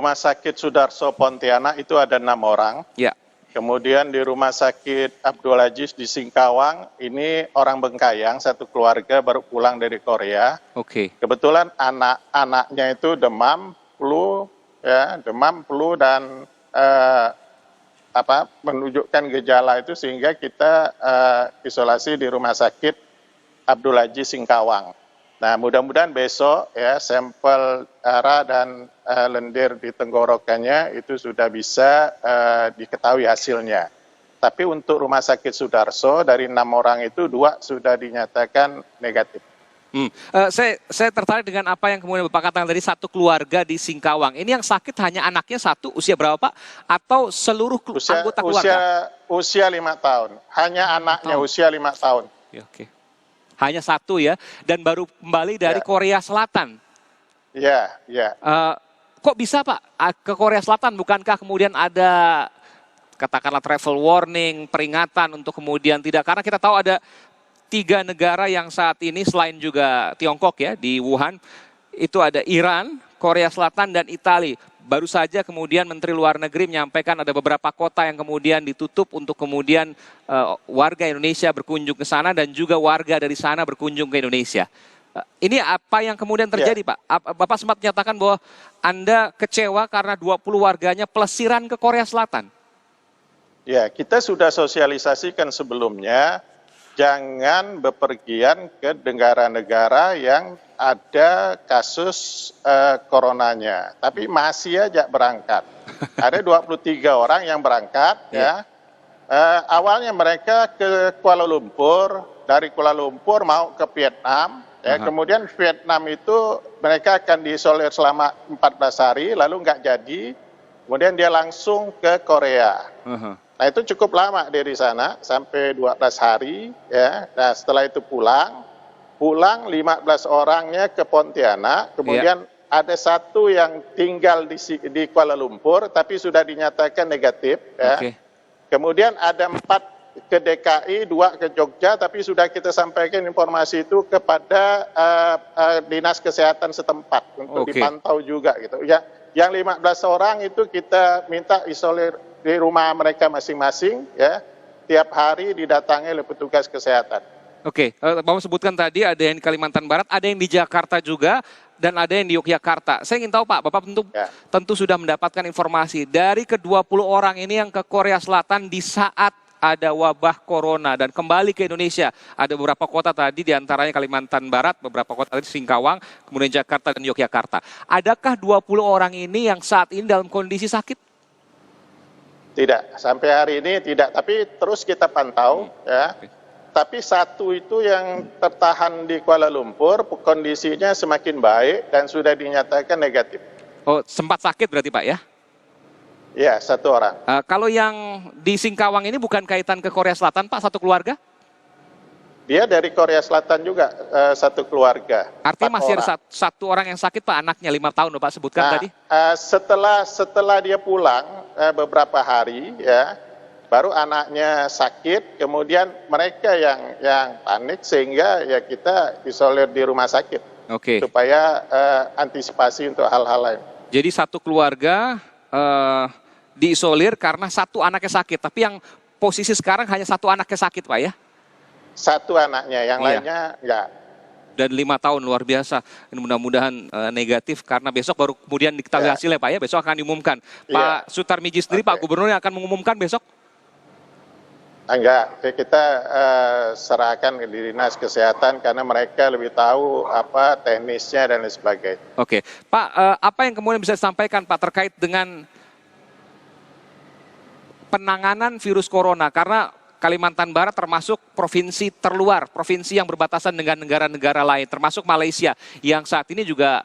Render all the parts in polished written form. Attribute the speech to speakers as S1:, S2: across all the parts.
S1: Rumah Sakit Sudarso Pontianak itu ada 6 orang.
S2: Ya.
S1: Kemudian di Rumah Sakit Abdul Aziz di Singkawang, ini orang Bengkayang, satu keluarga baru pulang dari Korea.
S2: Oke.
S1: Kebetulan anak-anaknya itu demam, flu dan menunjukkan gejala itu sehingga kita isolasi di Rumah Sakit Abdul Aziz Singkawang. Nah, mudah-mudahan besok ya sampel darah dan lendir di tenggorokannya itu sudah bisa diketahui hasilnya. Tapi untuk Rumah Sakit Sudarso dari 6 orang itu 2 sudah dinyatakan negatif.
S2: Saya tertarik dengan apa yang kemudian Bapak katakan tadi, satu keluarga di Singkawang. Ini yang sakit hanya anaknya satu, usia berapa Pak? Atau seluruh anggota keluarga?
S1: Usia 5 tahun. Hanya anaknya usia 5 tahun.
S2: Ya, oke. Hanya satu ya, dan baru kembali dari Korea Selatan.
S1: Ya.
S2: Kok bisa Pak ke Korea Selatan? Bukankah kemudian ada katakanlah travel warning, peringatan untuk kemudian tidak? Karena kita tahu ada 3 negara yang saat ini selain juga Tiongkok ya di Wuhan, itu ada Iran, Korea Selatan, dan Italia. Baru saja kemudian Menteri Luar Negeri menyampaikan ada beberapa kota yang kemudian ditutup untuk kemudian warga Indonesia berkunjung ke sana dan juga warga dari sana berkunjung ke Indonesia. Ini apa yang kemudian terjadi Pak? Bapak sempat menyatakan bahwa Anda kecewa karena 20 warganya pelesiran ke Korea Selatan.
S1: Ya, kita sudah sosialisasikan sebelumnya, jangan bepergian ke negara-negara yang ada kasus coronanya, tapi masih aja berangkat. Ada 23 orang yang berangkat ya. Awalnya mereka ke Kuala Lumpur, dari Kuala Lumpur mau ke Vietnam, ya. Kemudian Vietnam itu mereka akan diisolir selama 14 hari, lalu nggak jadi, kemudian dia langsung ke Korea. Nah itu cukup lama dari sana, sampai 12 hari, ya. Nah setelah itu pulang 15 orangnya ke Pontianak, kemudian ada 1 yang tinggal di Kuala Lumpur, tapi sudah dinyatakan negatif, ya. Kemudian ada 4 ke DKI, 2 ke Jogja, tapi sudah kita sampaikan informasi itu kepada Dinas Kesehatan setempat untuk dipantau juga gitu. Ya, yang 15 orang itu kita minta isolir di rumah mereka masing-masing, ya. Tiap hari didatangi oleh petugas kesehatan.
S2: Oke, Bapak sebutkan tadi ada yang di Kalimantan Barat, ada yang di Jakarta juga, dan ada yang di Yogyakarta. Saya ingin tahu Pak, Bapak tentu sudah mendapatkan informasi dari ke-20 orang ini yang ke Korea Selatan di saat ada wabah corona dan kembali ke Indonesia. Ada beberapa kota tadi, diantaranya Kalimantan Barat, beberapa kota tadi Singkawang, kemudian Jakarta dan Yogyakarta. Adakah 20 orang ini yang saat ini dalam kondisi sakit?
S1: Tidak, sampai hari ini tidak, tapi terus kita pantau, ya. Tapi 1 itu yang tertahan di Kuala Lumpur, kondisinya semakin baik dan sudah dinyatakan negatif.
S2: Oh, sempat sakit berarti Pak ya?
S1: Ya, 1 orang.
S2: Kalau yang di Singkawang ini bukan kaitan ke Korea Selatan Pak, satu keluarga?
S1: Dia dari Korea Selatan juga, 1 keluarga.
S2: Artinya masih ada 1 orang yang sakit Pak, anaknya 5 tahun Pak sebutkan tadi?
S1: Setelah dia pulang beberapa hari, ya, baru anaknya sakit, kemudian mereka yang panik sehingga ya kita isolir di rumah sakit. Supaya antisipasi untuk hal-hal lain.
S2: Jadi 1 keluarga diisolir karena 1 anaknya sakit, tapi yang posisi sekarang hanya 1 anaknya sakit Pak ya?
S1: 1 anaknya, yang lainnya enggak.
S2: Dan 5 tahun, luar biasa. Ini mudah-mudahan negatif karena besok baru kemudian diketahui hasilnya Pak ya, besok akan diumumkan. Pak Sutarmiji sendiri, Pak Gubernur yang akan mengumumkan besok?
S1: Enggak, kita serahkan ke Dinas Kesehatan karena mereka lebih tahu apa teknisnya dan lain sebagainya.
S2: Oke, Pak, apa yang kemudian bisa disampaikan Pak terkait dengan penanganan virus corona? Karena Kalimantan Barat termasuk provinsi terluar, provinsi yang berbatasan dengan negara-negara lain, termasuk Malaysia yang saat ini juga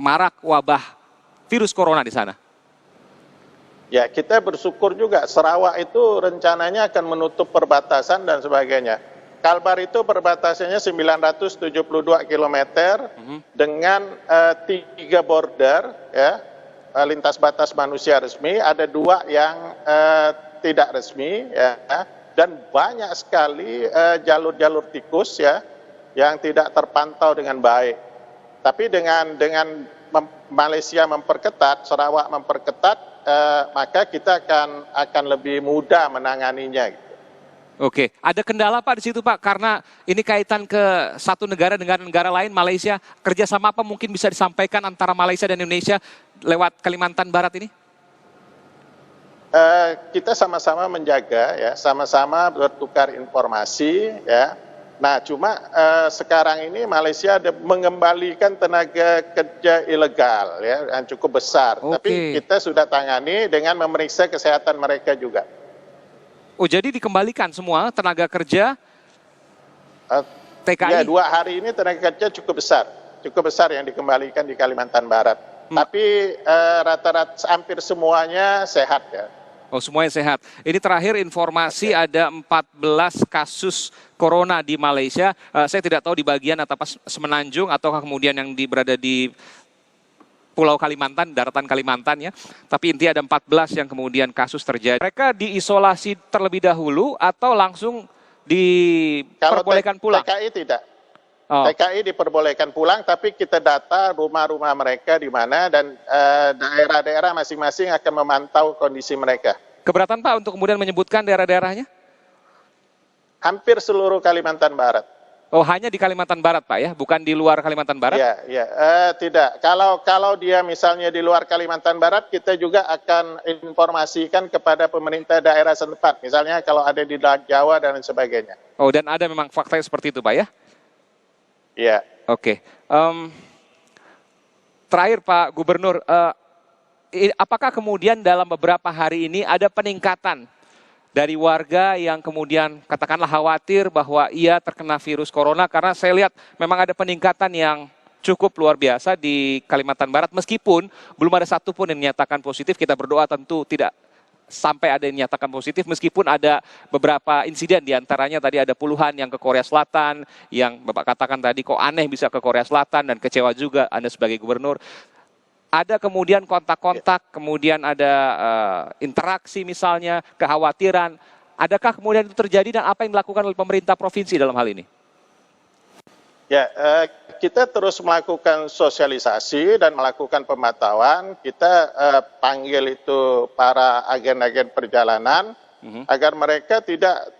S2: marak wabah virus corona di sana.
S1: Ya, kita bersyukur juga Sarawak itu rencananya akan menutup perbatasan dan sebagainya. Kalbar itu perbatasannya 972 km dengan 3 border, ya, lintas batas manusia resmi, ada 2 yang tidak resmi, ya, dan banyak sekali jalur-jalur tikus, ya, yang tidak terpantau dengan baik. Tapi dengan Malaysia memperketat, Sarawak memperketat, maka kita akan lebih mudah menanganinya.
S2: Oke, ada kendala Pak di situ Pak, karena ini kaitan ke satu negara dengan negara lain, Malaysia. Kerjasama apa mungkin bisa disampaikan antara Malaysia dan Indonesia lewat Kalimantan Barat ini?
S1: Kita sama-sama menjaga, ya, sama-sama bertukar informasi, ya. Nah, cuma sekarang ini Malaysia mengembalikan tenaga kerja ilegal, ya, yang cukup besar. Tapi kita sudah tangani dengan memeriksa kesehatan mereka juga.
S2: Oh, jadi dikembalikan semua tenaga kerja TKI?
S1: Ya, 2 hari ini tenaga kerja cukup besar yang dikembalikan di Kalimantan Barat. Tapi rata-rata hampir semuanya sehat, ya.
S2: Oh, semuanya sehat. Ini terakhir informasi ada 14 kasus corona di Malaysia. Saya tidak tahu di bagian atau Semenanjung atau kemudian yang berada di Pulau Kalimantan, daratan Kalimantan ya. Tapi intinya ada 14 yang kemudian kasus terjadi. Mereka diisolasi terlebih dahulu atau langsung diperbolehkan pulang?
S1: TKI tidak. TKI diperbolehkan pulang, tapi kita data rumah-rumah mereka di mana dan daerah-daerah masing-masing akan memantau kondisi mereka.
S2: Keberatan Pak untuk kemudian menyebutkan daerah-daerahnya?
S1: Hampir seluruh Kalimantan Barat.
S2: Oh, hanya di Kalimantan Barat Pak ya, bukan di luar Kalimantan Barat?
S1: Iya. Tidak. Kalau dia misalnya di luar Kalimantan Barat, kita juga akan informasikan kepada pemerintah daerah setempat. Misalnya kalau ada di Jawa dan sebagainya.
S2: Oh, dan ada memang faktanya seperti itu Pak ya?
S1: Iya.
S2: Oke. Terakhir Pak Gubernur, apakah kemudian dalam beberapa hari ini ada peningkatan dari warga yang kemudian katakanlah khawatir bahwa ia terkena virus corona, karena saya lihat memang ada peningkatan yang cukup luar biasa di Kalimantan Barat, meskipun belum ada satupun yang dinyatakan positif. Kita berdoa tentu tidak sampai ada yang dinyatakan positif, meskipun ada beberapa insiden, diantaranya tadi ada puluhan yang ke Korea Selatan, yang Bapak katakan tadi kok aneh bisa ke Korea Selatan, dan kecewa juga Anda sebagai gubernur. Ada kemudian kontak-kontak, kemudian ada interaksi misalnya, kekhawatiran. Adakah kemudian itu terjadi dan apa yang dilakukan oleh pemerintah provinsi dalam hal ini?
S1: Ya, kita terus melakukan sosialisasi dan melakukan pemantauan. Kita panggil itu para agen-agen perjalanan agar mereka tidak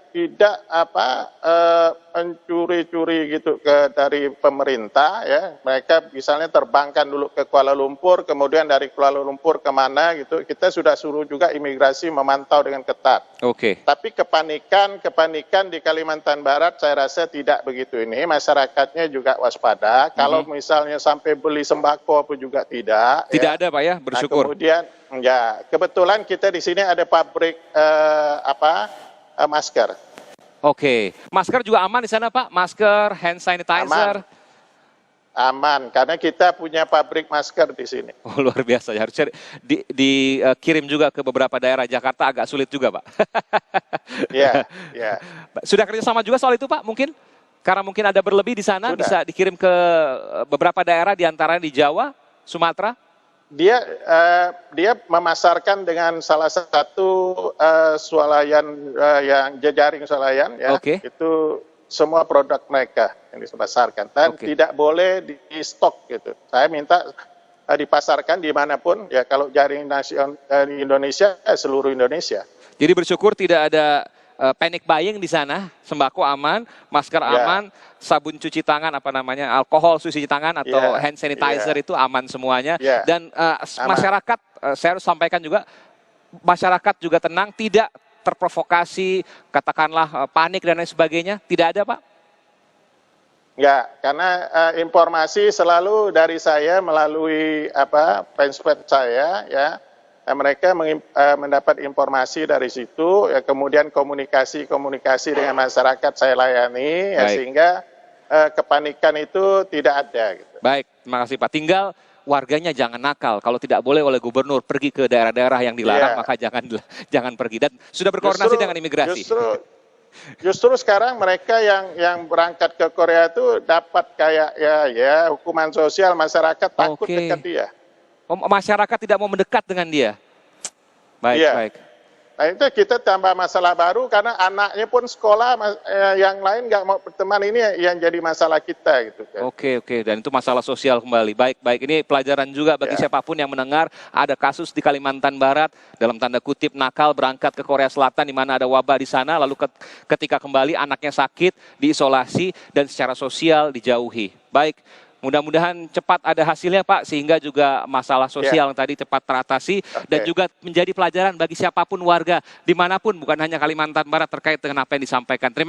S1: mencuri-curi gitu dari pemerintah, ya. Mereka misalnya terbangkan dulu ke Kuala Lumpur, kemudian dari Kuala Lumpur kemana gitu. Kita sudah suruh juga imigrasi memantau dengan ketat.
S2: Oke.
S1: Tapi kepanikan di Kalimantan Barat saya rasa tidak begitu ini. Masyarakatnya juga waspada. Kalau misalnya sampai beli sembako pun juga tidak.
S2: Tidak ada Pak ya, bersyukur.
S1: Nah, kemudian ya kebetulan kita di sini ada pabrik masker.
S2: Oke, masker juga aman di sana Pak? Masker, hand sanitizer?
S1: Aman, karena kita punya pabrik masker di sini.
S2: Oh, luar biasa, harusnya dikirim juga ke beberapa daerah Jakarta, agak sulit juga Pak.
S1: Iya.
S2: Sudah kerjasama juga soal itu Pak mungkin? Karena mungkin ada berlebih di sana,
S1: Sudah.
S2: bisa dikirim ke beberapa daerah, diantaranya di Jawa, Sumatera?
S1: Dia memasarkan dengan salah satu swalayan yang jejaring swalayan, ya. Itu semua produk mereka yang dipasarkan dan tidak boleh di stok gitu. Saya minta dipasarkan dimanapun, ya. Kalau jaring nasional di Indonesia, seluruh Indonesia.
S2: Jadi bersyukur tidak ada panic buying di sana, sembako aman, masker aman, sabun cuci tangan alkohol cuci tangan atau hand sanitizer itu aman semuanya. Dan masyarakat, saya harus sampaikan juga, masyarakat juga tenang, tidak terprovokasi, katakanlah panik dan lain sebagainya, tidak ada Pak?
S1: Enggak, karena informasi selalu dari saya melalui fanspage saya, ya. Mereka mendapat informasi dari situ, ya, kemudian komunikasi dengan masyarakat saya layani, ya, sehingga kepanikan itu tidak ada. Gitu.
S2: Baik, terima kasih Pak. Tinggal warganya jangan nakal. Kalau tidak boleh oleh gubernur pergi ke daerah-daerah yang dilarang, maka jangan pergi. Dan sudah berkoordinasi dengan imigrasi.
S1: Justru sekarang mereka yang berangkat ke Korea itu dapat kayak ya hukuman sosial, masyarakat takut dekat dia.
S2: Masyarakat tidak mau mendekat dengan dia. Baik.
S1: Nah, itu kita tambah masalah baru karena anaknya pun sekolah, yang lain nggak mau berteman, ini yang jadi masalah kita gitu kan.
S2: Oke, dan itu masalah sosial kembali. Baik, ini pelajaran juga bagi siapapun yang mendengar ada kasus di Kalimantan Barat dalam tanda kutip nakal berangkat ke Korea Selatan di mana ada wabah di sana, lalu ketika kembali anaknya sakit, diisolasi dan secara sosial dijauhi. Baik. Mudah-mudahan cepat ada hasilnya Pak, sehingga juga masalah sosial yang tadi cepat teratasi dan juga menjadi pelajaran bagi siapapun warga dimanapun, bukan hanya Kalimantan Barat terkait dengan apa yang disampaikan. Terima